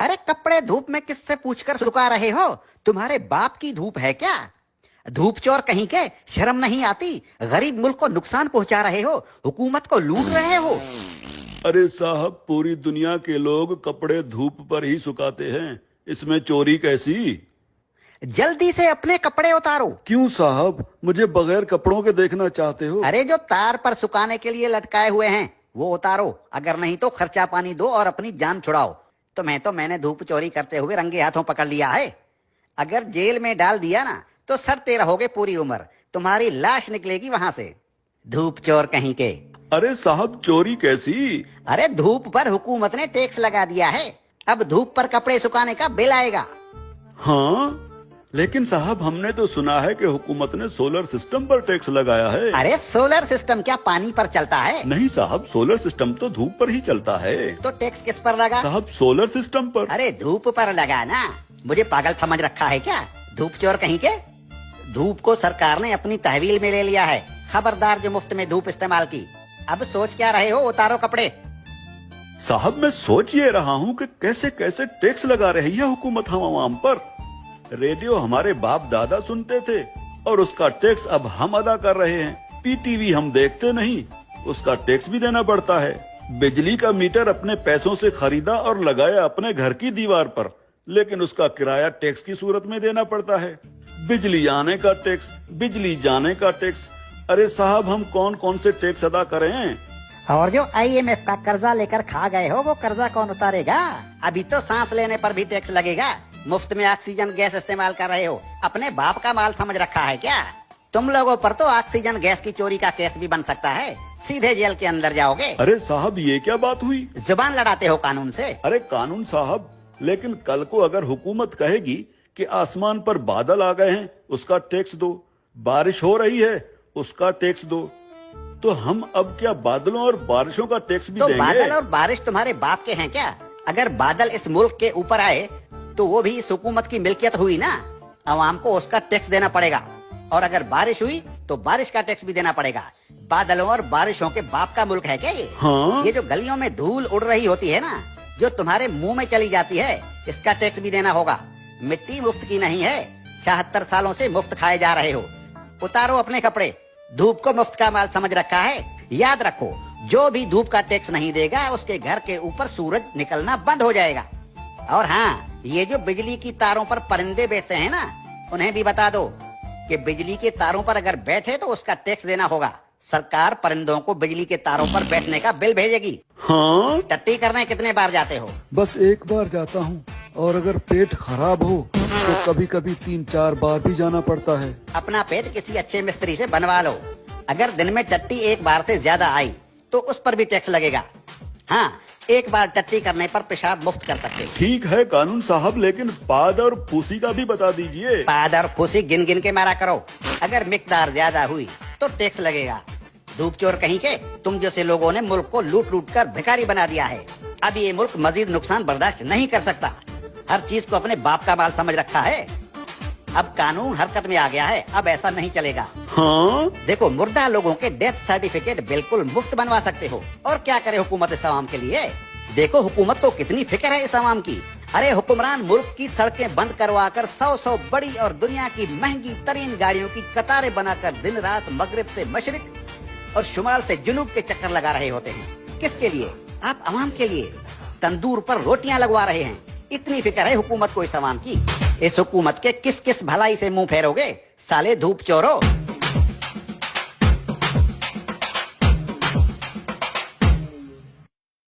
अरे कपड़े धूप में किससे पूछकर सुखा रहे हो? तुम्हारे बाप की धूप है क्या? धूप चोर कहीं के, शर्म नहीं आती? गरीब मुल्क को नुकसान पहुंचा रहे हो, हुकूमत को लूट रहे हो। अरे साहब, पूरी दुनिया के लोग कपड़े धूप पर ही सुखाते हैं, इसमें चोरी कैसी? जल्दी से अपने कपड़े उतारो। क्यों साहब, मुझे बगैर कपड़ों के देखना चाहते हो? अरे जो तार पर सुखाने के लिए लटकाए हुए हैं वो उतारो, अगर नहीं तो खर्चा पानी दो और अपनी जान छुड़ाओ। मैंने धूप चोरी करते हुए रंगे हाथों पकड़ लिया है। अगर जेल में डाल दिया ना तो सड़ते रहोगे पूरी उम्र, तुम्हारी लाश निकलेगी वहां से। धूप चोर कहीं के। अरे साहब, चोरी कैसी? अरे धूप पर हुकूमत ने टैक्स लगा दिया है, अब धूप पर कपड़े सुखाने का बिल आएगा। हाँ, लेकिन साहब हमने तो सुना है कि हुकूमत ने सोलर सिस्टम पर टैक्स लगाया है। अरे सोलर सिस्टम क्या पानी पर चलता है? नहीं साहब, सोलर सिस्टम तो धूप पर ही चलता है। तो टैक्स किस पर लगा? साहब सोलर सिस्टम पर। अरे धूप पर लगा ना, मुझे पागल समझ रखा है क्या? धूप चोर कहीं के। धूप को सरकार ने अपनी तहवील में ले लिया है, खबरदार जो मुफ्त में धूप इस्तेमाल की। अब सोच क्या रहे हो? उतारो कपड़े। साहब मैं सोच ये रहा हूँ कि कैसे कैसे टैक्स लगा रही है हुकूमत हम आवाम पर। रेडियो हमारे बाप दादा सुनते थे और उसका टैक्स अब हम अदा कर रहे हैं। पीटीवी हम देखते नहीं, उसका टैक्स भी देना पड़ता है। बिजली का मीटर अपने पैसों से खरीदा और लगाया अपने घर की दीवार पर, लेकिन उसका किराया टैक्स की सूरत में देना पड़ता है। बिजली आने का टैक्स, बिजली जाने का टैक्स। अरे साहब, हम कौन कौन से टैक्स अदा करें? और जो IMF का कर्जा लेकर खा गए हो वो कर्जा कौन उतारेगा? अभी तो सांस लेने पर भी टैक्स लगेगा। मुफ्त में ऑक्सीजन गैस इस्तेमाल कर रहे हो, अपने बाप का माल समझ रखा है क्या? तुम लोगों पर तो ऑक्सीजन गैस की चोरी का केस भी बन सकता है, सीधे जेल के अंदर जाओगे। अरे साहब, ये क्या बात हुई? जुबान लड़ाते हो कानून से। अरे कानून साहब, लेकिन कल को अगर हुकूमत कहेगी कि आसमान पर बादल आ गए हैं, उसका टैक्स दो, बारिश हो रही है, उसका टैक्स दो, तो हम अब क्या बादलों और बारिशों का टैक्स भी देंगे? बादल और बारिश तुम्हारे बाप के हैं क्या? अगर बादल इस मुल्क के ऊपर आए तो वो भी इस हुकूमत की मिल्कियत हुई ना, अवाम को उसका टैक्स देना पड़ेगा। और अगर बारिश हुई तो बारिश का टैक्स भी देना पड़ेगा। बादलों और बारिशों के बाप का मुल्क है क्या ये? हाँ? ये जो गलियों में धूल उड़ रही होती है ना, जो तुम्हारे मुंह में चली जाती है, इसका टैक्स भी देना होगा। मिट्टी मुफ्त की नहीं है, 76 सालों से मुफ्त खाए जा रहे हो। उतारो अपने कपड़े, धूप को मुफ्त का माल समझ रखा है। याद रखो, जो भी धूप का टैक्स नहीं देगा उसके घर के ऊपर सूरज निकलना बंद हो जाएगा। और हाँ, ये जो बिजली की तारों पर परिंदे बैठते हैं ना, उन्हें भी बता दो कि बिजली के तारों पर अगर बैठे तो उसका टैक्स देना होगा। सरकार परिंदों को बिजली के तारों पर बैठने का बिल भेजेगी। हाँ? टट्टी करने कितने बार जाते हो? बस एक बार जाता हूँ, और अगर पेट खराब हो तो कभी कभी 3-4 बार भी जाना पड़ता है। अपना पेट किसी अच्छे मिस्त्री से बनवा लो। अगर दिन में टट्टी एक बार से ज्यादा आई तो उस पर भी टैक्स लगेगा। हाँ, एक बार टट्टी करने पर पेशाब मुफ्त कर सकते हो। ठीक है कानून साहब, लेकिन पाद और फूसी का भी बता दीजिए। पाद और फूसी गिन गिन के मारा करो, अगर मिकदार ज्यादा हुई तो टैक्स लगेगा। धूप चोर कहीं के, तुम जैसे लोगों ने मुल्क को लूट लूट कर भिखारी बना दिया है। अब ये मुल्क मजीद नुकसान बर्दाश्त नहीं कर सकता। हर चीज को अपने बाप का माल समझ रखा है। अब कानून हरकत में आ गया है, अब ऐसा नहीं चलेगा। हाँ? देखो, मुर्दा लोगों के डेथ सर्टिफिकेट बिल्कुल मुफ्त बनवा सकते हो। और क्या करे हुकूमत इस आवाम के लिए? देखो हुकूमत को कितनी फिक्र है इस आवाम की। अरे हुक्मरान मुल्क की सड़कें बंद करवा कर 100 बड़ी और दुनिया की महंगी तरीन गाड़ियों की कतारें बनाकर दिन रात मगरिब से मशरिक और शुमाल से जुनूब के चक्कर लगा रहे होते हैं। किसके लिए? आप आवाम के लिए। तंदूर पर रोटियां लगवा रहे हैं। इतनी फिक्र है हुकूमत को इस आवाम की। इस हुकूमत के किस किस भलाई से मुंह फेरोगे साले धूप चोरो?